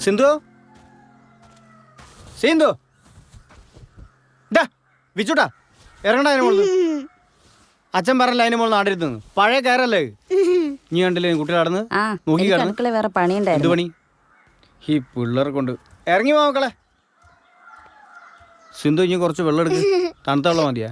സിന്ധു സിന്ധു വിച്ചുട്ടാ ഇറങ്ങണ അതിന് മോള്. അച്ഛൻ പറഞ്ഞില്ല അതിന് മോള് നാട്ടിരുന്നു പഴയ കയറല്ലേ നീ കണ്ടില്ലേ കുട്ടികൾ നടന്ന് നോക്കി അടുക്കള വേറെ പണിയുണ്ടായിരുന്നു. എന്ത് പണി ഈ പിള്ളേരെ കൊണ്ട് ഇറങ്ങി പോ മക്കളെ. സിന്ധു ഇനി കുറച്ച് വെള്ളം എടുക്ക്, തണുത്ത വെള്ളം മതിയാ.